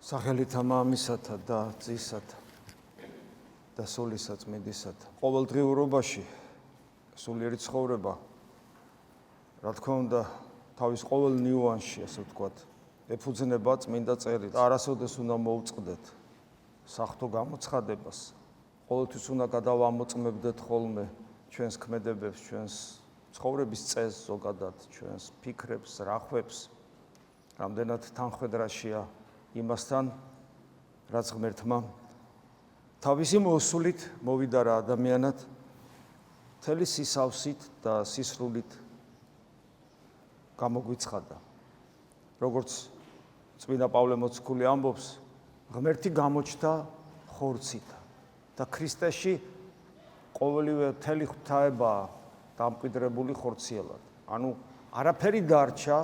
სახელითა მამისათა და ძისათა და სულისა წმინდისათა. ყოველდღიურობაში სულიერი ცხოვრება, რა თქმა უნდა, თავის ყოველ ნიუანსში, ასე ვთქვათ, ეფუძნება წმინდა წერილს. არასოდეს უნდა მოუწყდეთ საღვთო გამოცხადებას. ყოველთვის უნდა გადავამოწმებდეთ ხოლმე ჩვენს ქმედებებს, ჩვენს ცხოვრების წესს, ზოგადად ჩვენს ფიქრებს, რახვებს, რამდენად თანხვედრაშია იმასთან, რაც ღმერთმა თავისი მოსულით მოვიდა რა ადამიანად, მთელი სისავსით და სისრულით გამოგვიცხადა. როგორც წმინდა პავლე მოციქული ამბობს, ღმერთი გამოჩნდა ხორცით და ქრისტეში ყოველივე მთელი ღვთაებაა დამკვიდრებული ხორციელად. ანუ არაფერი დარჩა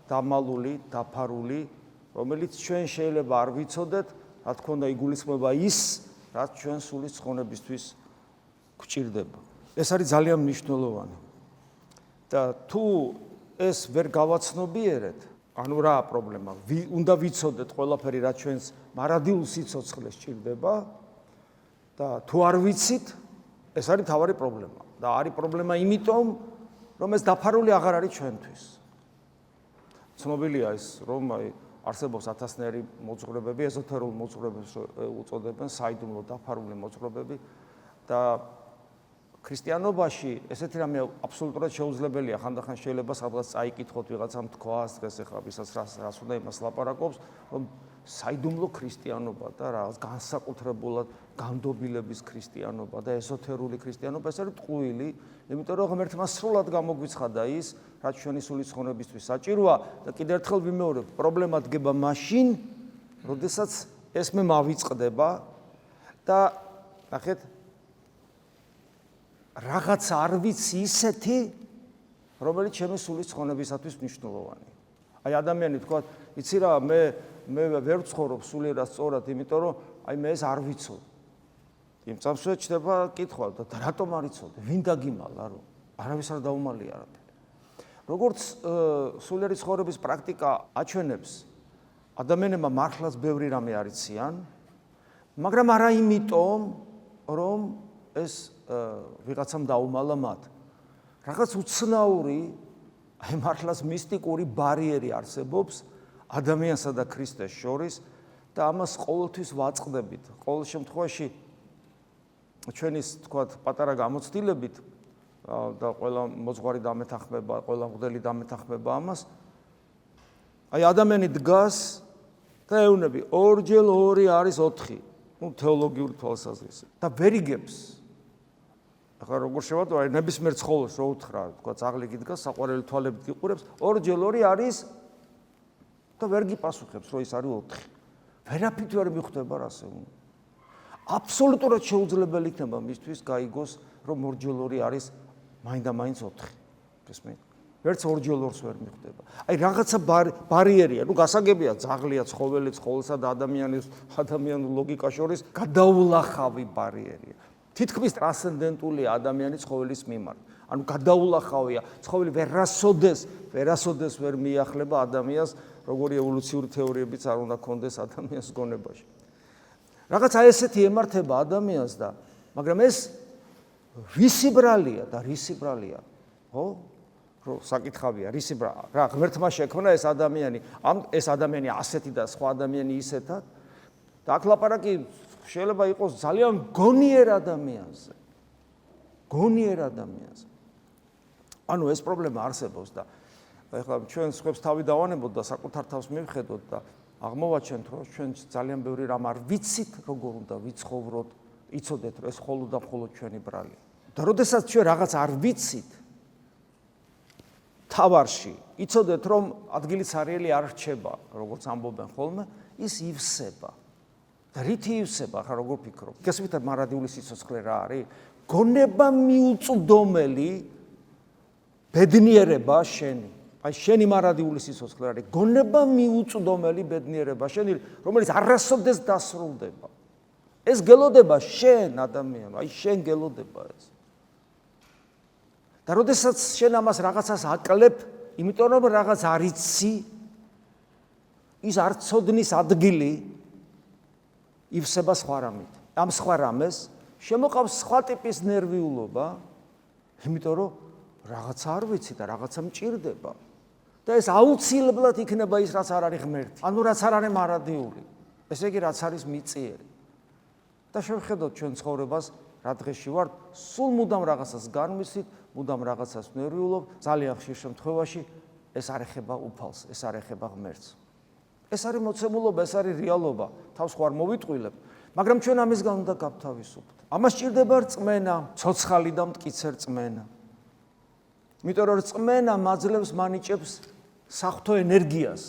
დამალული, დაფარული, რომელიც ჩვენ შეიძლება არ ვიცოდეთ, რა თქმა უნდა იგულისხმება ის, რაც ჩვენ სულის ცხონებისთვის გვჭირდება. ეს არის ძალიან მნიშვნელოვანი. და თუ ეს ვერ გავაცნობიერეთ, ანუ რა პრობლემა? უნდა ვიცოდეთ ყველაფერი, რაც ჩვენს მარადილ სიცოცხლეს ჭირდება და თუ არ ვიცით, ეს არის თავარი პრობლემა. და არის პრობლემა იმიტომ, რომ ეს დაფარული აღარ არის ჩვენთვის. ცნობილია ის, რომ არსებობს ათასნაირი მოძღვრებები, ეზოთერულ მოძღვრებებს უწოდებენ, საიდუმლო დაფარული მოძღვრებები და ქრისტიანობაში ესეთი რამე აბსოლუტურად შეუძლებელია. ხანდახან შეიძლება სადღაც წაიკითხოთ ვიღაცამ თქვას, დღეს ახლა ვისაც რას უნდა იმას ლაპარაკობს, რომ საიდუმლო ქრისტიანობა და რაღაც განსაკუთრებულად განდობილების ქრისტიანობა და ეზოთერული ქრისტიანობა, ეს არის ტყუილი, იმიტომ რომ ღმერთმა სრულად გამოგვიცხადა ის, რაც ჩვენი სულის ცხონებისთვის საჭიროა და კიდევ ერთხელ ვიმეორებ, პრობლემა დგება მაშინ, როდესაც ეს მე მავიწყდება და ნახეთ, რაღაც არ ვიცი ისეთი, რომელიც ჩემი სულის ცხონებისათვის მნიშვნელოვანია. აი ადამიანი თქვა, იცი რა, მე ვერ ვცხოვრობ სულიერად სწორად, იმიტომ რომ აი მე ეს არ ვიცოდი. იმ წამსვე ჩდება კითხვა და რატომ არ იცოდე? ვინ დაგიმალა რომ? არავის არ დაუმალია არაფერი. როგორც სულიერი ცხოვრების პრაქტიკა აჩვენებს, ადამიანებმა მართლაც ბევრი რამე არ იციან, მაგრამ არა იმიტომ, რომ ეს ვიღაცამ დაუმალა მათ. რაღაც უცნაური, აი მართლაც მისტიკური ბარიერი არსებობს ადამიანსა და ქრისტეს შორის და ამას ყოველთვის ვაწყდებით. ყოველ შემთხვევაში ჩვენის, თქვათ, პატარა გამოცდილებით და ყველა მოძღვარი დამეთანხმება, ყველა მღვდელი დამეთანხმება ამას. აი ადამიანი დგას და ეუბნები, 2 × 2 არის 4. ნუ თეოლოგიური თვალსაზრისით და ვერ იგებს. ახლა როგორ შევადო, აი ნებისმიერ ცხოველს რო უთხრა, თქვა ძაღლი გიდგას, საყვარელი თვალებით გიყურებს, 2 × 2 არის და ვერ გიპასუხებს, რომ ის არის 4. ვერაფრით ვერ მიხვდება რასე უნდა. აბსოლუტურად შეუძლებელი იქნება მისთვის გაიგოს, რომ 2 × 2 არის მაინდა-მაინც 4. გესმით? ვერც 2 × 2-ს ვერ მიხვდება. აი რაღაცა ბარიერია, ნუ გასაგებია ძაღლია, ცხოველი, ცხოველსა და ადამიანურ ლოგიკას შორის გადაულახავი ბარიერია. თითქმის ტრანსცენდენტულია ადამიანის ცხოველის მიმართ. ანუ გადაულახავია, ცხოველი ვერასოდეს ვერ მიახლება ადამიანს, როგორი ევოლუციური თეორიებიც არ უნდა კონდეს ადამიანის გონებაში. რაღაც აი ესეთი ემართება ადამიანს და, მაგრამ ეს ვისი ბრალია და რისი ბრალია? ხო? რო საკითხავია, რისი ბრალია? რა ღმერთმა შექმნა ეს ადამიანი ასეთი და სხვა ადამიანი ისეთად? და აქ ლაპარაკი შეიძლება იყოს ძალიან გონიერ ადამიანზე. გონიერ ადამიანზე. ანუ ეს პრობლემა არსებობს და ეხლა ჩვენ სხვებს თავი დავანებოთ და საკუთარ თავს მივხედოთ და აღმოვაჩენთ, რომ ჩვენ ძალიან ბევრი რამ არ ვიცით, როგორ უნდა ვიცხოვროთ, იცოდეთ, რომ ეს მხოლოდ და მხოლოდ ჩვენი ბრალია. და როდესაც ჩვენ რაღაც არ ვიცით, თავარში, იცოდეთ, რომ ადგილი ცარიელი არ რჩება, როგორც ამბობენ ხოლმე, ის ივსება. და რითი ივსება, ახლა როგორ ფიქრობ? გესმით, მარადიული სიცოცხლე რა არის? გონება მიუწვდომელი ბედნიერება შენი. აი შენი მარადიული სიცოცხლე არის გონება მიუწვდომელი ბედნიერება შენი, რომელიც არასოდეს დასრულდება. ეს გელოდება შენ ადამიანი, აი შენ გელოდება ეს. და როდესაც შენ ამას რაღაცას აკლებ, იმიტომ რომ რაღაც არ იცი, ის არ ცოდნის ადგილი ივსება სხვა რამით. ამ სხვა რამეს შემოყავს სხვა ტიპის ნერვიულობა, იმიტომ რომ რაღაცა არ ვიცი და რაღაცა მჭირდება. და ეს აუცილებლად იქნება ის, რაც არ არის ღმერთი. ანუ რაც არ არის მარადიული. ესე იგი, რაც არის მიწიერი. და შევხედოთ ჩვენ ცხოვრებას, რა დღეში ვართ, სულ მუდამ რაღაცას განვიცით, მუდამ რაღაცას ნერვიულობ, ძალიან ხშირ შემთხვევაში ეს არ ეხება უფალს, ეს არ ეხება ღმერთს. ეს არის მოცემულობა, ეს არის რეალობა, თავს ხوار მოვიტყვილებ, მაგრამ ჩვენ ამისგან უნდა გავთავისუფლდეთ. ამას სჭირდება რწმენა, ცოცხალი და მტკიცე რწმენა. იმიტომ რომ რწმენა მაძლევს მანიჭებს საღვთო ენერგიას.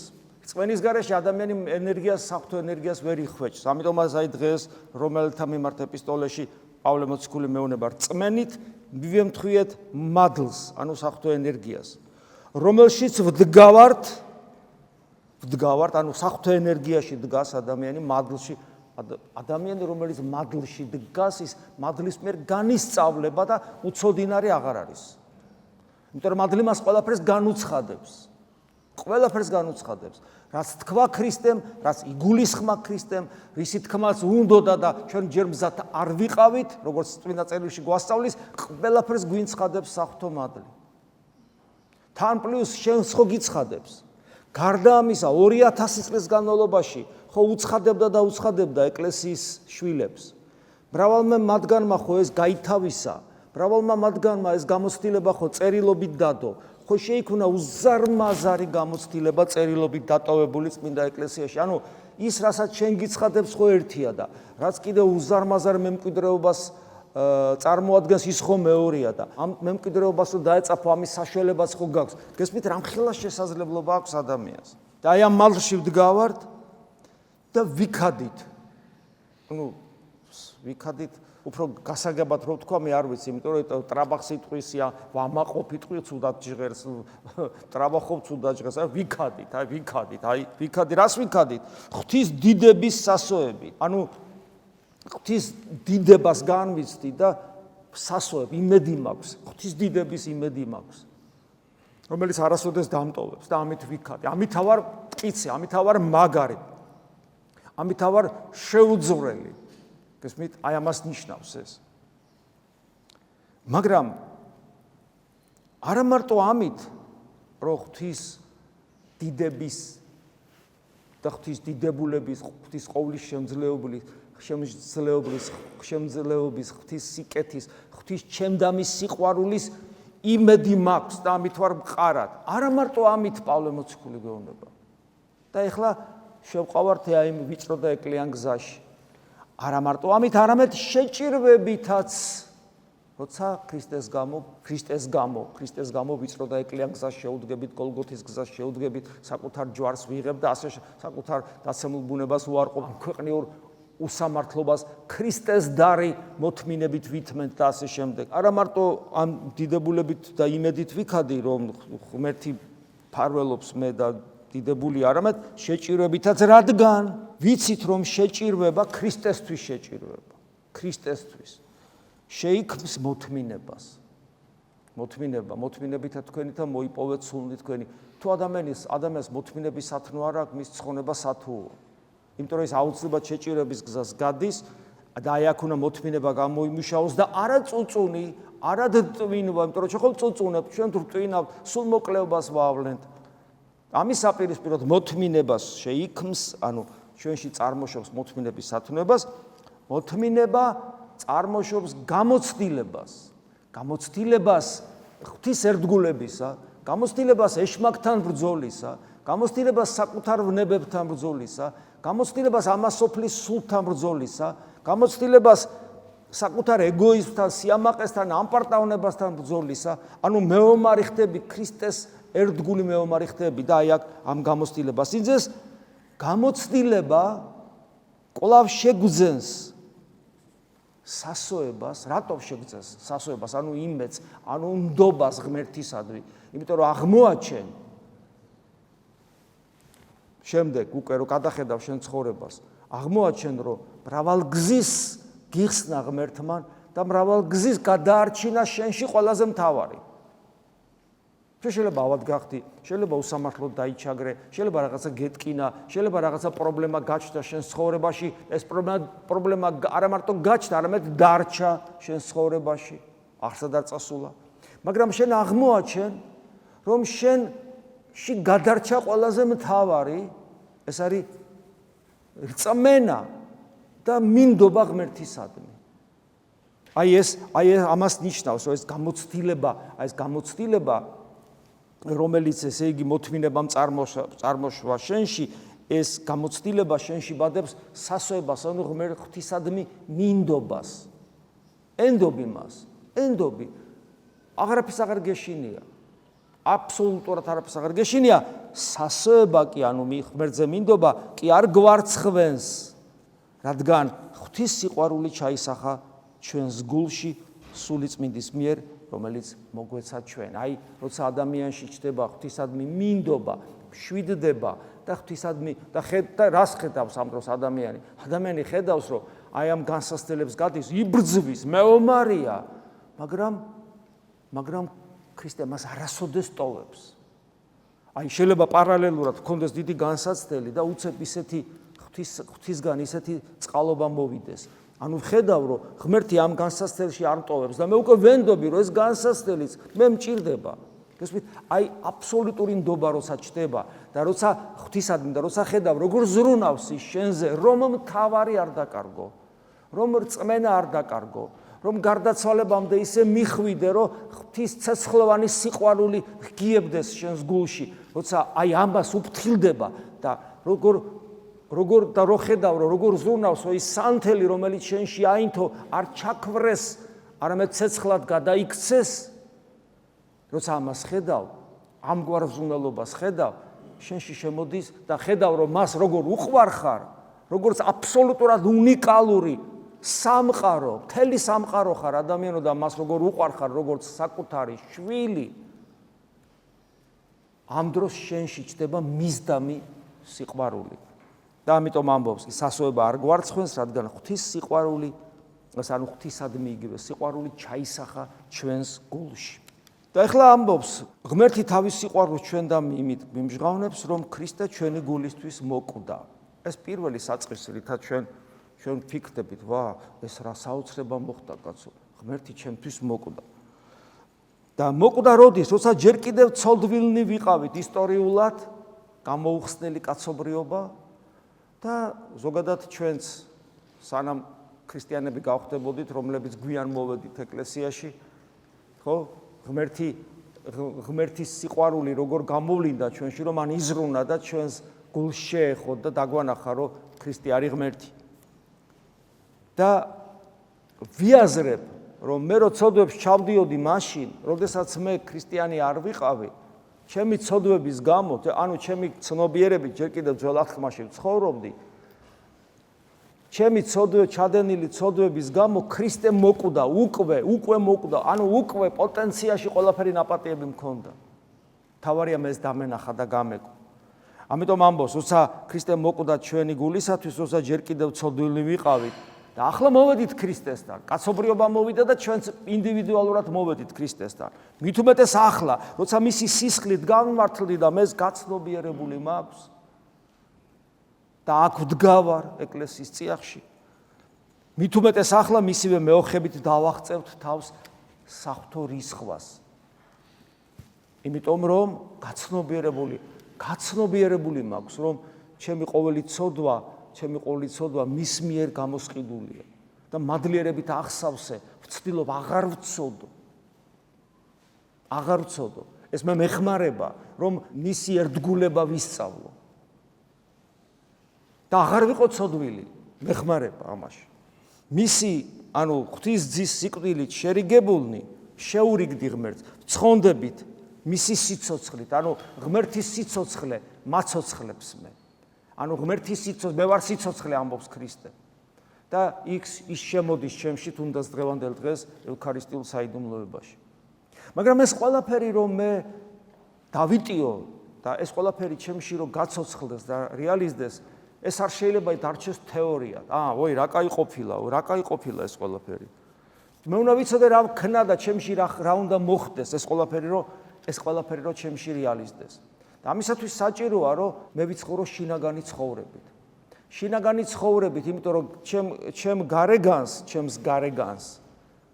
რწმენის გარეშე ადამიანი ენერგიას, საღვთო ენერგიას ვერ იხვეჭს. ამიტომაც აი დღეს რომელთა მიმართ ეპისტოლეში პავლე მოციქული მეუბნება რწმენით მივემთხვიეთ მადლს, ანუ საღვთო ენერგიას, რომელშიც ვდგავართ, ანუ საღვთო ენერგიაში დგას ადამიანი მადლში, ადამიანი რომელიც მადლში დგას, ის მადლის მიერ განისწავლება და უცოდინარი აღარ არის. იმიტომ რომ მადლი მას ყველაფერს განუცხადებს. ყველაფერს განუცხადებს. რაც თქვა ქრისტემ, რაც იგულისხმა ქრისტემ, რისი თქმაც უნდოდა და ჩვენ ჯერ მზად არ ვიყავით, როგორც წმინდა წერილში გვასწავლის, ყველაფერს გვინცხადებს საღვთო მადლი. თან პლუს შენს ხო გიცხადებს. გარდა ამისა 2000 წლის განმავლობაში ხო უცხადებდა და უცხადებდა ეკლესიის შვილებს. მრავალმა მათგანმა ხო ეს გაითავისა, მრავალმა მათგანმა ეს გამოცდილება ხო წერილობით დადო. ხო შეიქმნა უზარმაზარი გამოცდილება წერილობით დატოვებული წმინდა ეკლესიაში. ანუ ის, რასაც შენ გიცხადებს, ხო ერთია და რაც კიდევ უზარმაზარ მემკვიდრეობას წარმოადგენს, ის ხო მეორეა და ამ მემკვიდრეობას რო დაეწაფო, ამის საშუალებაც ხო გაქვს. გესმით, რამხელა შესაძლებლობა აქვს ადამიანს. და აი ამ მადლში ვდგავართ და ვიქადით. ანუ ვიქადით უფრო გასაგებად რო ვთქვა, მე არ ვიცი, იმიტომ რომ ტრაბახს იტყვისია, ვამაყობ იტყვი ცუდად ჟღერს, ტრაბახობ ცუდად ჟღერს, აი ვიქადით, რას ვიქადით? ღვთის დიდების სასოებით. ანუ ღვთის დიდებას განვიცდი და სასოებ, იმედი მაქვს, ღვთის დიდების იმედი მაქვს, რომელიც არასოდეს დამტოვებს და ამით ვიქადი. ამით ვარ მტკიცე, ამით ვარ მაგარი, ამით ვარ შეუძვრელი. გესმით, აი ამას ნიშნავს ეს. მაგრამ არა მარტო ამით, რომ ღვთის დიდების და ღვთის დიდებულების, ღვთის ყოვლის შემძლეობის, ღვთის სიკეთის, ღვთის ჩემდამის სიყვარულის იმედი მაქვს და ამით ვარ მყარად. არა მარტო ამით პავლე მოციქული გვეუბნება. და ეხლა შევყავართ აი იმ ვიწრო და ეკლიან გზაში. არა მარტო ამით, არამედ შეჭირვებითაც, როცა ქრისტეს გამო ვიწრო და ეკლიან გზას შეუდგებით, გოლგოთის გზას შეუდგებით, საკუთარ ჯვარს ვიღებ და ასე საკუთარ დაცემულ ბუნებას უარყოფ, ქვეყნიურ უსამართლობას ქრისტეს დარი მოთმინებით ვითმენთ და ასე შემდეგ. არა მარტო ამ დიდებულებით და იმედით ვიქადი, რომ ღმერთი ფარველობს მე და დიდებული, არამედ შეჭირვებითაც, რადგან ვიცით, რომ შეჭირვება ქრისტესთვის შეჭირვება. ქრისტესთვის შეიქმს მოთმინებას. მოთმინებითა თქვენი და მოიპოვეთ სულნი თქვენი. თუ ადამიანს მოთმინების სათნო არ აქვს, მის ცხონება სათუოა. იმიტომ რომ ის აუცილებლად შეჭირვების გზას გადის და აი აქ უნდა მოთმინება გამოიმუშაოს და არა წუწუნი, არა დტვინვა, იმიტომ რომ ჩვენ ხომ წუწუნებთ, ჩვენ დტვინავთ, სულ მოკლეობას ვავლენთ. ამის საპირისპიროდ მოთმინებას შეიქმს, ანუ ჩვენში წარმოშობს მოთმინების სათნოებას, მოთმინება წარმოშობს გამოცდილებას ღვთის ერთგულებისა, გამოცდილებას ეშმაკთან ბრძოლისა, გამოცდილებას საკუთარ ვნებებთან ბრძოლისა, გამოცდილებას ამასოფლის სულთან ბრძოლისა, გამოცდილებას საკუთარ ეგოიზმთან, სიამაყესთან, ამპარტავნებასთან ბრძოლისა, ანუ მეომარი ხდები ქრისტეს ერთგული მეომარი ხდები და აი აქ ამ გამოცდილებას იძეს გამოცდილება კვლავ შეგვძენს სასოებას, რატომ შეგვძენს სასოებას, ანუ იმედს, ანუ ნდობას ღმერთისადმი, იმიტომ რომ აღმოაჩენ შემდეგ უკვე რომ გადახედავ შენ ცხოვრებას, აღმოაჩენ რომ მრავალგზის გიხსნა ღმერთთან და მრავალგზის გადაარჩინა შენში ყველაზე მთავარი. შეიძლება ავად გახდი, შეიძლება უსამართლოდ დაიჩაგრე, შეიძლება რაღაცა გეტკინა, შეიძლება რაღაცა პრობლემა გაჩნდა შენ ცხოვრებაში, ეს პრობლემა არა მარტო გაჩნდა, არამედ დარჩა შენ ცხოვრებაში, აღსა და წასულა. მაგრამ შენ აღმოაჩენ, რომ შენში გადარჩა ყველაზე მთავარი, ეს არის რწმენა და მინდობა ღმერთისადმი. ეს ამას ნიშნავს, რომ ეს გამოცდილება, რომელიც ესე იგი მოთმინებამ წარმოშვა შენში, ეს გამოცდილება შენში ბადებს სასოებას, ანუ ღმერთისადმი მინდობას. ენდობი მას, ენდობი. აღარაფერს აღარ გეშინია. აბსოლუტურად არაფერს აღარ გეშინია, სასოება კი, ანუ ღმერთზე მინდობა კი არ გვარცხვენს, რადგან ღვთის სიყვარული ჩაისახა ჩვენს გულში სული წმინდის მიერ, რომელიც მოგვეცა ჩვენ. როცა ადამიანში ჩდება ღვთისადმი მინდობა, მშვიდდება და ღვთისადმი და რას ხედავს ამ დროს ადამიანი? ადამიანი ხედავს, რომ ამ განსასწრებს გადის, იბრძვის, მეომარია, მაგრამ ქრისტე მას არასოდეს ტოვებს. შეიძლება პარალელურად ჰქონდეს დიდი განსაცდელი და უცებ ისეთი ღვთისგან ისეთი წყალობა მოვიდეს. ანუ ხედავ, რომ ღმერთი ამ განსასწრებში არ ტოვებს და მე უკვე ვენდობი, რომ ეს განსასწრელიც მე მჭირდება. გესმით? აბსოლუტური ნდობა როცა ჩდება და როცა ღვთისადმი და როცა ხედავ, როგორ ზრუნავს ის შენზე, რომ მთავარი არ დაკარგო, რომ რწმენა არ დაკარგო, რომ გარდაცვალებამდე ისე მიხვიდე, რომ ღვთის ცეცხლოვანი სიყვარული გიებდეს შენს გულში, როცა ამას უფრთხილდება და როგორ ხედავ, რომ როგორ ზრუნავს ის სანთელი, რომელიც შენში აინთო, არ ჩაქვრეს, არამედ ცეცხლად გადაიქცეს. როცა ამას ხედავ, ამგვარ ზრუნველობას ხედავ, შენში შემოდის და ხედავ, რომ მას როგორ უყვარხარ, როგორც აბსოლუტურად უნიკალური სამყარო, მთელი სამყარო ხარ ადამიანო და მას როგორ უყვარხარ, როგორც საკუთარი შვილი. ამ დროს შენში ჩდება მისდამი სიყვარული. და ამიტომ ამბობს, სასოება არ გვარცხვენს, რადგან ღვთის სიყვარული, ანუ ღვთისადმი იგივე სიყვარული ჩაისახა ჩვენს გულში. და ეხლა ამბობს, ღმერთი თავის სიყვარულს ჩვენთან იმით მიმჟღავნებს, რომ ქრისტე ჩვენი გულისთვის მოკვდა. ეს პირველი საწყისი, რითაც ჩვენ ფიქრდებით, ეს რა საოცრება მოხდა კაცო, ღმერთი ჩემთვის მოკვდა. და მოკვდა როდის, როცა ჯერ კიდევ ცოდვილნი ვიყავით ისტორიულად, გამოუხსნელი კაცობრიობა და ზოგადად ჩვენც სანამ ქრისტიანები გავხდებოდით, რომლებიც გვიან მოვედით ეკლესიაში, ხო? ღმერთის სიყვარული როგორ გამოვლინდა ჩვენში, რომ მან იზრუნა და ჩვენს გულს შეეხო და დაგვანახა, რომ ქრისტე არის ღმერთი. და ვიაზრებ, რომ მე რო ცოდვებს ჩავდიოდი მაშინ, როდესაც მე ქრისტიანი არ ვიყავი, ჩემი ცოდვების გამო, ანუ ჩემი ცნობიერებით ჯერ კიდევ ძველ აღთქმაში ვცხოვრობდი, ჩემი ჩადენილი ცოდვების გამო ქრისტე მოკვდა, უკვე მოკვდა, ანუ უკვე პოტენციაში ყველაფერი ნაპატიები მქონდა. თავარია მე ეს დამენახა და გამეკო. ამიტომ ამბობს, როცა ქრისტე მოკვდა ჩვენი გულისათვის, როცა ჯერ კიდევ ცოდვილი ვიყავით და ახლა მოვედით ქრისტესთან, კაცობრიობა მოვიდა და ჩვენც ინდივიდუალურად მოვედით ქრისტესთან. მით უმეტეს ახლა, როცა მისი სისხლით გამმართლდი და მე გაცნობიერებული მაქვს და აქ ვდგავარ ეკლესიის წიაღში. მით უმეტეს ახლა მისივე მეოხებით დავაღწევთ თავს საღვთო რისხვას. იმიტომ რომ გაცნობიერებული მაქვს, რომ ჩემი ყოველი ცოდვა მის მიერ გამოსყიდულია და მადლიერებით ახსავსე, ვცდილობ აღარ ვცოდო. ეს მე მეხმარება, რომ მისი ერთგულება ვისწავლო. და აღარ ვიყო ცოდვილი, მეხმარება ამაში. მისი, ანუ ღვთის ძის სიკვდილით შერიგებულნი, შეურიგდი ღმერთს, ცხონდებით მისი სიცოცხლით, ანუ ღმერთის სიცოცხლე მაცოცხლებს მე. ანუ ღმერთის სიცოცხლე, მე ვარ სიცოცხლე ამბობს ქრისტე. და ის შემოდის ჩემში თუნდაც დღევანდელ დღეს ევქარისტიულ საიდუმლოებაში. მაგრამ ეს ყველაფერი რომ მე დავიტიო და ეს ყველაფერი ჩემში რომ გაცოცხლდეს და რეალიზდეს, ეს არ შეიძლება დარჩეს თეორიად. რა კაი ყოფილა ეს ყველაფერი. მე უნდა ვიცოდე რა ვქნა და ჩემში რა უნდა მოხდეს ეს ყველაფერი, რომ ეს ყველაფერი რომ ჩემში რეალიზდეს. და ამისათვის საჭიროა რომ მე ვიცხოვრო შინაგანი ცხოვრებით. შინაგანი ცხოვრებით, იმიტომ რომ ჩემს გარეგანს,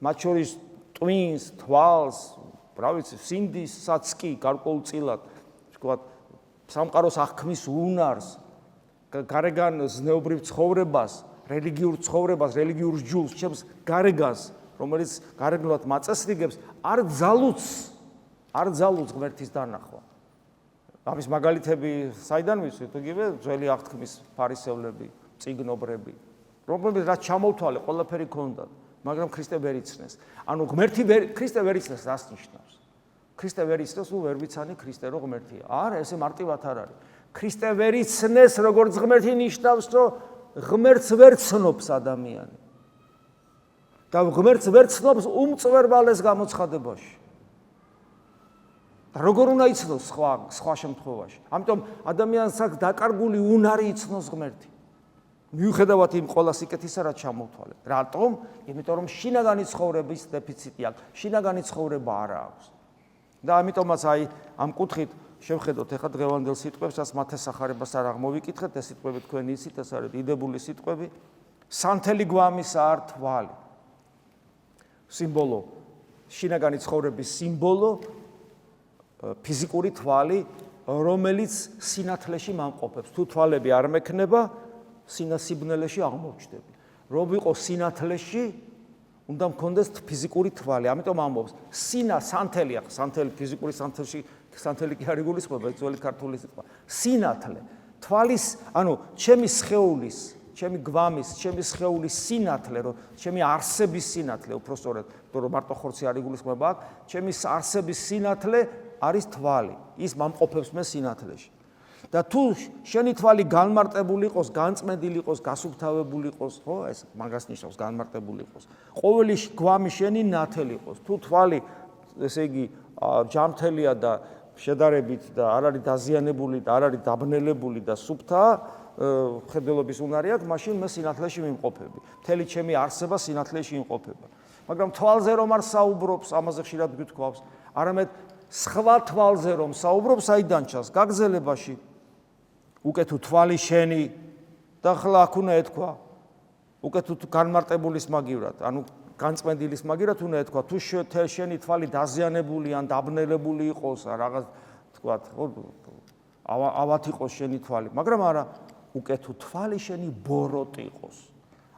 მათ შორის ტვინს, თვალს, რა ვიცი, სინდისაც კი გარკვეულწილად, ვთქვათ, სამყაროს აღქმის უნარს, გარეგან ზნეობრივ ცხოვრებას, რელიგიურ ცხოვრებას, რელიგიურ ჯულს, ჩემს გარეგანს, რომელიც გარეგნულად მაწესრიგებს, არ ძალუძს ღმერთის დანახვა. ამის მაგალითები საიდან ვიცით, იგივე ძველი აღთქმის ფარისევლები, წიგნობრები, რომლებიც რაც ჩამოვთვალე, ყველაფერი ქონდათ, მაგრამ ქრისტე ვერ იცნეს. ანუ ქრისტე ვერ იცნეს რას ნიშნავს. ქრისტე ვერ იცნეს, უ ვერ ვიცანი ქრისტე რო ღმერთია. არა, ესე მარტივად არ არის. ქრისტე ვერ იცნეს, როგორც ღმერთი ნიშნავს, რომ ღმერთს ვერ ცნობს ადამიანი. და ღმერთს ვერ ცნობს უმწვერვალეს გამოცხადებაში. და როგორ უნდა იცნოს სხვა შემთხვევაში? ამიტომ ადამიანს აქვს დაკარგული უნარი იცნოს ღმერთი. მიუხედავად იმ ყველა სიკეთისა, რაც ჩამოვთვალე. რატომ? იმიტომ რომ შინაგანი ცხოვრების დეფიციტი აქვს. შინაგანი ცხოვრება არა აქვს. და ამიტომაც ამ კუთხით შევხედოთ ახლა დღევანდელ სიტყვებს, რაც მათესახარებას არ აღმოვიკითხეთ, ეს სიტყვები თქვენი იცით, ეს არის დიდებული სიტყვები. სანთელი გვამისა არ თვალი. სიმბოლო, შინაგანი ცხოვრების სიმბოლო, ფიზიკური თვალი, რომელიც სინათლეში მამყოფებს. თუ თვალები არ მექნება, სიბნელეში აღმოჩნდები. რომ ვიყოს სინათლეში, უნდა მქონდეს ფიზიკური თვალი. ამიტომ ამბობს, სანთელი, სანთელი ფიზიკური სანთელი კი არ იგულისხმება, ძველი ქართული სიტყვა. სინათლე, თვალის, ანუ ჩემი სხეულის, ჩემი გვამის, ჩემი სხეულის სინათლე, რომ ჩემი არსების სინათლე, უпростоრად, რომ მარტო ხორცი არ იგულისხმება აქ, ჩემი არსების სინათლე არის თვალი. ის მამყოფებს მე სინათლეში. და თუ შენი თვალი განმარტებული იყოს, განწმენდილი იყოს, გასუფთავებული იყოს, ხო, ეს მაგას ნიშნავს განმარტებული იყოს. ყოველი გვამი შენი ნათელი იყოს. თუ თვალი, ესე იგი, ჯამთელია და შედარებით და არ არის დაზიანებული და არ არის დაბნელებული და სუფთაა, ხედელობის უნარი აქვს, მაშინ მე სინათლეში მიმყოფები. მთელი ჩემი არსება სინათლეში იმყოფება. მაგრამ თვალზე რომ არ საუბრობს, ამაზე ხშირად გვითქვავს, არამედ სხვა თვალზე რომ საუბრობს, საიდან ჩანს გაგზელებაში. უკვე თუ თვალი შენი და ახლა აქ უნდა ეთქვა. უკვე თუ განმარტებულის მაგივრად, ანუ განწმენდილის მაგივრად უნდა ეთქვა, თუ შენი თვალი დაზიანებული ან დაბნელებული იყოს, რაღაც თქვათ, ავათ იყოს შენი თვალი, მაგრამ არა, უკვე თუ თვალი შენი ბოროტი იყოს.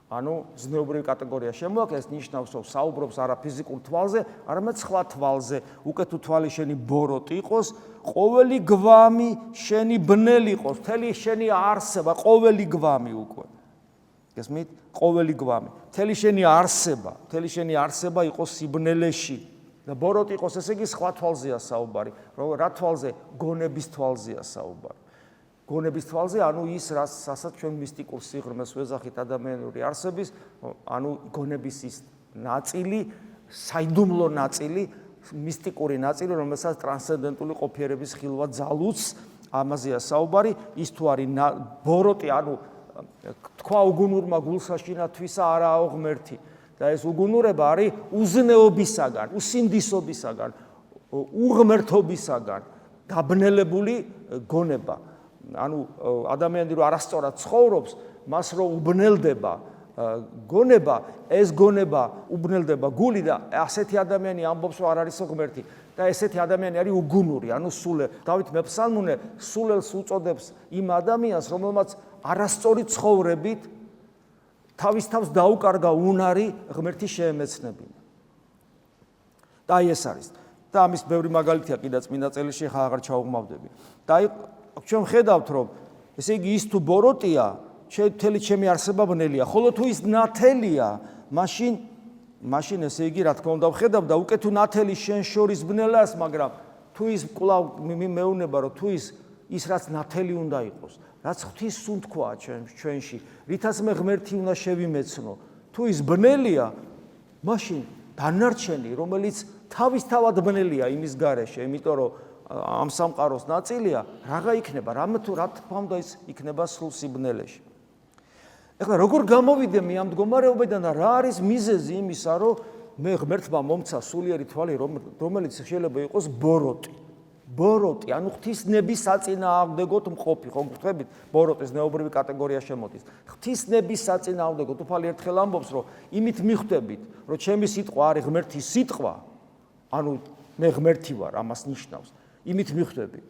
ანუ ზნეობრივი კატეგორია შემოაქვს, ეს ნიშნავს, რომ საუბრობს არა ფიზიკურ თვალზე, არამედ სხვა თვალზე. უკვე თუ თვალი შენი ბოროტი იყოს, ყოველი გვამი შენი ბნელი იყოს, მთელი შენი არსება, ყოველი გვამი უკვე. გესმით? ყოველი გვამი. მთელი შენი არსება იყოს სიბნელეში და ბოროტი იყოს, ესე იგი სხვა თვალზეა საუბარი. რა თვალზე? გონების თვალზეა საუბარი. გონების თვალზე, ანუ ის, რასაც ჩვენ მისტიკურ სიღრმეს ვეძახით ადამიანური არსების, ანუ გონების ის ნაწილი, საიდუმლო ნაწილი, მისტიკური ნაწილი, რომელსაც ტრანსცენდენტული ყოფიერების ხილვა ძალუძს, ამაზეა საუბარი, ის თუ არის ბოროტი, ანუ თქვა უგუნურმა გულსაშინა თვისა არაო ღმერთი. და ეს უგუნურება არის უზნეობისაგან, უსინდისობისაგან, უღმერთობისაგან დაბნელებული გონება. ანუ ადამიანი რო არასწორად ცხოვრობს, მას რო უბნელდება გონება, ეს გონება უბნელდება გული და ასეთი ადამიანი ამბობს, რომ არ არის ღმერთი და ესეთი ადამიანი არის უგუნური, ანუ სულელ. დავით მეფსალმუნე სულელს უწოდებს იმ ადამიანს, რომელმაც არასწორი ცხოვრებით თავის თავს დაუკარგა უნარი ღმერთის შეემეცნებინა. და ეს არის. და ამის ბევრი მაგალითია კიდეც წმინდა წერილში, ხა აღარ ჩაუღმავდები. და ჩვენ ხედავთ, რომ ესე იგი ის თუ ბოროტია, მთელი ჩემი არსება ბნელია, ხოლო თუ ის ნათელია, მაშინ ესე იგი რა თქმა უნდა ვხედავ და უკვე თუ ნათელი შენ შორის ბნელას, მაგრამ თუ ის კვლავ მეუნება, რომ თუ ის რაც ნათელი უნდა იყოს, რაც ღვთის სუნთქვაა ჩვენში, რითაც მე ღმერთი უნდა შევიმეცნო, თუ ის ბნელია, მაშინ დანარჩენი, რომელიც თავისთავად ბნელია იმის გარეშე, იმიტომ რომ ამ სამყაროს ნაწილია, რაღა იქნება, რა თქმა უნდა ის იქნება სრულ სიბნელეში. ეხლა როგორ გამოვიდე მე ამ მდგომარეობიდან და რა არის მიზეზი იმისა, რომ მე ღმერთმა მომცა სულიერი თვალი, რომელიც შეიძლება იყოს ბოროტი, ანუ ღვთისნების საწინააღმდეგოდ მყოფი, ხო გხვდებით, ბოროტის ნეობრივი კატეგორია შემოდის. ღვთისნების საწინააღმდეგოდ უფალი ერთხელ ამბობს, რომ იმით მიხვდებით, რომ ჩემი სიტყვა არის ღმერთის სიტყვა, ანუ მე ღმერთი ვარ, ამას ნიშნავს. იმით მიხვდებით.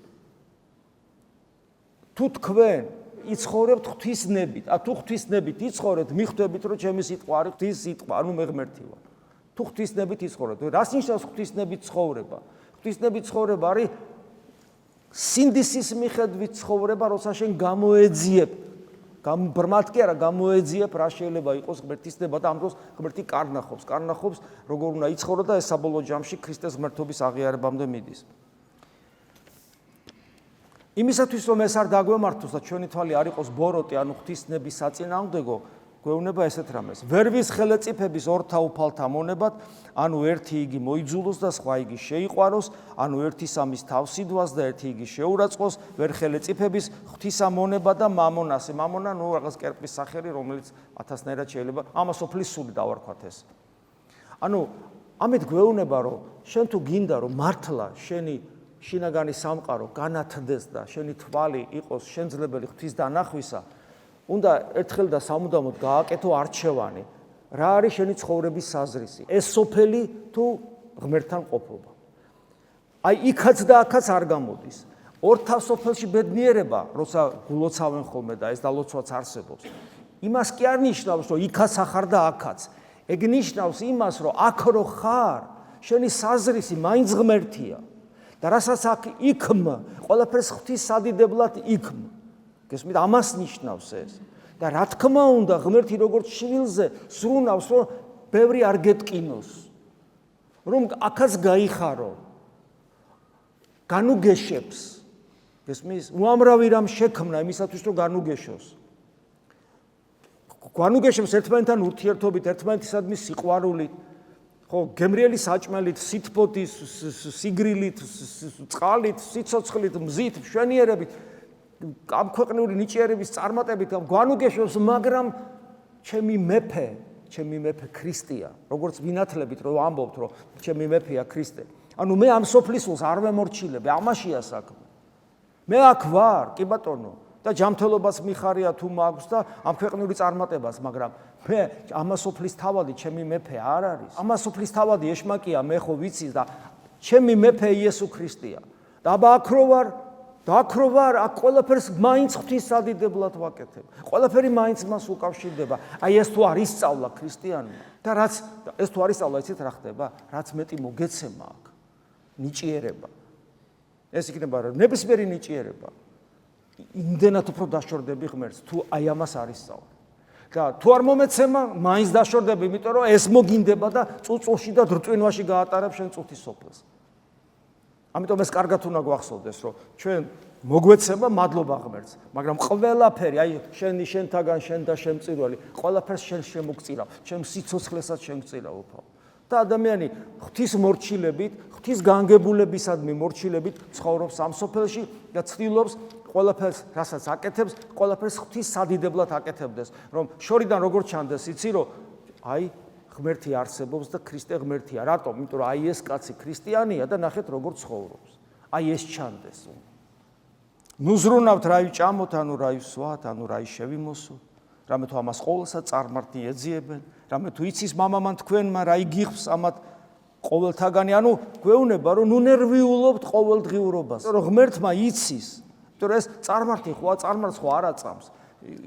თუ თქვენ იცხოვრებთ ღვთისნებით, თუ ღვთისნებით იცხოვრებთ, მიხვდებით, რომ ჩემი სიტყვა არის ღვთის სიტყვა, ანუ მე ღმერთი ვარ. თუ ღვთისნებით იცხოვრებთ, რას ნიშნავს ღვთისნებით ცხოვრება? ღვთისნებით ცხოვრება არის სინდისის მიხედვით ცხოვრება, როცა შენ გამოეძიებ, ბრმად კი არა, გამოეძიებ, რა შეიძლება იყოს ღმერთისნება და ამ დროს ღმერთი კარნახობს, როგორ უნდა იცხოვრო და ეს საბოლოო ჯამში ქრისტეს ღმერთობის აღიარებამდე მიდის. იმისათვის რომ ეს არ დაგვემართოს და ჩვენი თვალი არ იყოს ბოროტი, ანუ ღვთისნების საწინააღმდეგო, გვეუბნება ესეთ რამეს. ვერ ვის ხელეწიფების ორთა უფალთა მონებად, ანუ ერთი იგი მოიძულოს და სხვა იგი შეიყვაროს, ანუ ერთი სამის თავს იდვას და ერთი იგი შეურაცხყოს, ვერ ხელეწიფების ღვთისა მონება და მამონასი. მამონა, ნუ რაღაც კერპის სახელი, რომელიც ათასნაირად შეიძლება, ამას ოფლის სული დავარქვათ ეს. ანუ ამით გვეუბნება, რომ შენ თუ გინდა, რომ მართლა შენი შინაგანი სამყარო განათდეს და შენი თვალი იყოს შემძლებელი ღვთის დანახვისა, უნდა ერთხელ და სამუდამოდ გააკეთო არჩევანი, რა არის შენი ცხოვრების საზრისი, ეს სოფელი თუ ღმერთთან ყოფობა. აი იქაც და აქაც არ გამოდის. ორთავ სოფელში ბედნიერება, როცა გულოცავენ ხოლმე და ეს დალოცვაც არსებობს. იმას კი არ ნიშნავს, რომ იქაც ახარ და აქაც. ეგ ნიშნავს იმას, რომ აქ რო ხარ, შენი საზრისი მაინც ღმერთია. და რასაც აქ იქმ, ყველაფერს ღვთის სადიდებლად იქმ. გესმით, ამას ნიშნავს ეს. და რა თქმა უნდა, ღმერთი როგორც შვილზე სრუნავს, რომ ბევრი არ გეტკინოს. რომ აქაც გაიხარო. განუგეშებს. გესმის, უამრავი რამ შექმნა იმისათვის, რომ განუგეშოს. განუგეშებს ერთმანეთთან ურთიერთობით, ერთმანეთისადმი სიყვარულით, ხო, გემრიელი საჭმელით, სითბოდით, სიგრილით, წყალით, სიცოცხლით, მზით, მშვენიერებით, ამქვეყნიური ნიჭიერების წარმატებით განუგეშობს, მაგრამ ჩემი მეფე ქრისტეა, როგორც ვინათლებით რომ ამბობთ, რომ ჩემი მეფეა ქრისტე. ანუ მე ამ სოფლისულს არ ვემორჩილებ, ამაშია საქმე. მე აქ ვარ, კი ბატონო, და ჯანმრთელობას მიხარია თუ მაქვს და ამქვეყნიური წარმატებას, მაგრამ მე ამასოფლის თავადი ჩემი მეფე არ არის. ამასოფლის თავადი ეშმაკია, მე ხო ვიცი და ჩემი მეფე იესო ქრისტეა. და აბა აქ რო ვარ, აქ ყველაფერს მაინც ღვთის სადიდებლად ვაკეთებ. ყველაფერი მაინც მას უკავშირდება. აი ეს თუ არ ისწავლა ქრისტიანმა და რაც ეს თუ არ ისწავლა, იცით რა ხდება? რაც მეტი მოგეცემა აქ. ნიჭიერება. ეს იქნება ნებისმიერი ნიჭიერება. იმდენად უფრო დაშორდები ღმერთს, თუ აი ამას არ ისწავლე. და თუ არ მომეცემა, მაინც დაშორდები, იმიტომ რომ ეს მოგინდება და წუწულში და დრწვინვაში გაატარებ შენ წუთის სოფელს. ამიტომ ეს კარგად უნდა გვახსოვდეს, რომ ჩვენ მოგვეცემა მადლობა ღმერთს, მაგრამ ყველაფერი, აი შენთაგან, შენ და შენ მწირველი, ყველაფერს შენ შემოგწირავ, ჩემ სიცოცხლესაც შემოგწირავ უფალ. და ადამიანი ღვთის მორჩილებით, ღვთის განგებულებისადმი მორჩილებით ცხოვრობს ამ სოფელში და ცდილობს ყველაფერს, რასაც აკეთებს, ყველაფერს ღვთის სადიდებლად აკეთებდეს, რომ შორიდან როგორ ჩანდეს, იცი რომ აი ღმერთი არსებობს და ქრისტე ღმერთია. რატომ? იმიტომ რომ აი ეს კაცი ქრისტიანია და ნახეთ როგორ ცხოვრობს. აი ეს ჩანდეს. ნუ ზრუნავთ რა ვიჭამოთ, ანუ რა ვისვათ, ანუ რა შევიმოსოთ. რამე თუ ამას ყოველსაც წარმართი ეძიებენ, რამე თუ იცის მამამან თქვენმა რა იგიხს ამათ ყოველთაგანი, ანუ გვეუბნება რომ ნუ ნერვიულობთ ყოველდღიურობას. რომ ღმერთმა იცის, იმიტომ რომ ეს წარმართი ხო, წარმართს ხო არ აწამს.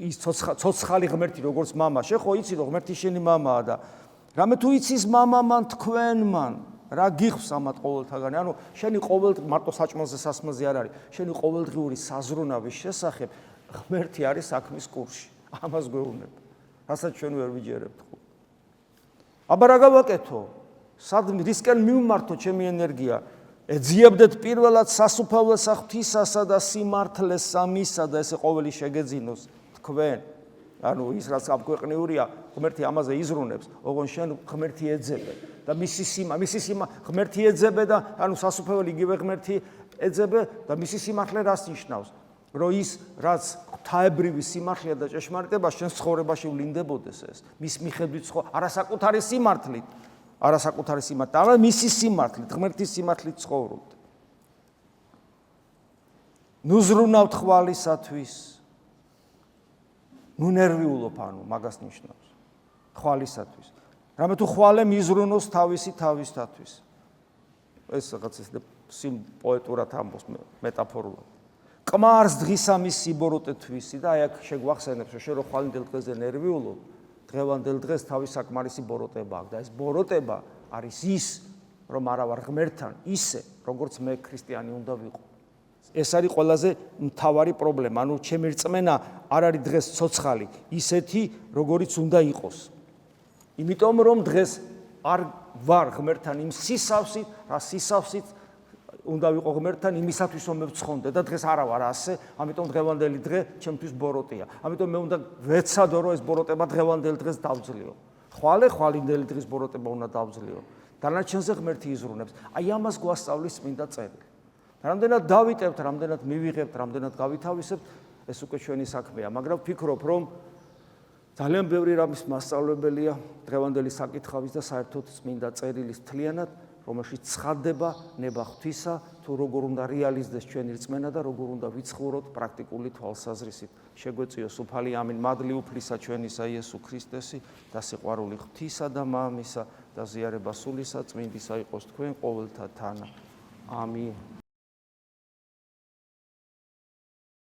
ის ცოცხალი ღმერთი როგორც მამა, შე ხო იცი რომ ღმერთი შენი მამაა და რამე თუ იცის მამამან თქვენმან რა გიხს ამათ ყოველთაგანი, ანუ შენი მარტო საჭმელზე სასმელზე არ არის, შენი ყოველდღიური საზრუნავის შესახებ ღმერთი არის საქმის კურსში. ამას გვეუბნება, რასაც ჩვენ ვერ ვიჯერებთ ხო. აბა რა გავაკეთო? სადმე რისკენ მივმართო ჩემი ენერგია? ეძიებდეთ პირველად სასუფეველს ღვთისასა და სიმართლეს სამისა და ესე ყოველი შეგეძინოს თქვენ. ანუ ის რაც ამქვეყნიურია, ღმერთი ამაზე იზრუნებს, ოღონ შენ ღმერთი ეძებე და მისი სიმა ღმერთი ეძებე და ანუ სასუფეველი იგივე ღმერთი ეძებე და მისი სიმართლე რას ნიშნავს? რომ ის რაც ღვთაებრივი სიმართლეა და ჭეშმარიტება შენ ცხოვრებაში ვლინდებოდეს ეს. მის მიხედვით არასაკუთარი სიმართლით, არა საკუთარი სიმართლე, არამედ მისი სიმართლით, ღმერთის სიმართლით ცხოვრობთ. ნუ ზრუნავთ ხვალისათვის. ნუ ნერვიულობ, ანუ მაგას ნიშნავს. ხვალისათვის. რამე თუ ხვალე მიზრუნოს თავისი თავისთათვის. ეს რაღაც ეს პოეტურად ამბობს მეტაფორულად. კმარს დღისამის სიბოროტეთვისი და აი აქ შეგვახსენებს, რომ შენ რო ხვალინდელ დღეზე ნერვიულობ, დღევანდელ დღეს თავის საკმარისი ბოროტება აქვს და ეს ბოროტება არის ის, რომ არა ვარ ღმერთთან, ისე, როგორც მე ქრისტიანი უნდა ვიყო. ეს არის ყველაზე მთავარი პრობლემა. ანუ ჩემი რწმენა არ არის დღეს ცოცხალი, ისეთი, როგორიც უნდა იყოს. იმიტომ რომ დღეს არ ვარ ღმერთთან იმ სისავსით, რა სისავსით უნდა ვიყო ღმერთთან იმისათვის რომ მე ვცხონდე და დღეს არა ვარ ასე, ამიტომ დღევანდელი დღე ჩემთვის ბოროტია. ამიტომ მე უნდა ვეცადო რომ ეს ბოროტება დღევანდელ დღეს დავძლიო. ხვალინდელი დღის ბოროტება უნდა დავძლიო. დანარჩენზე ღმერთი იზრუნებს. აი ამას გვასწავლის წმინდა წერილი. რამდენად დავიტევთ, რამდენად მივიღებთ, რამდენად გავითავისებთ, ეს უკვე ჩვენი საქმეა, მაგრამ ვფიქრობ, რომ ძალიან ბევრი რამის მასწავლებელია დღევანდელი საკითხავის და საერთოდ წმინდა წერილის მთლიანად, რომელშიც ცხადდება ნება ღვთისა, თუ როგორ უნდა რეალიზდეს ჩვენი რწმენა და როგორ უნდა ვიცხოვროთ პრაქტიკული თვალსაზრისით. შეგვეწიოს უფალი ამინ, მადლი უფლისა ჩვენისა იესო ქრისტესი და სიყვარული ღვთისა და მამისა და ზიარება სულისა წმინდისა იყოს თქვენ ყოველთა თანა. ამინ.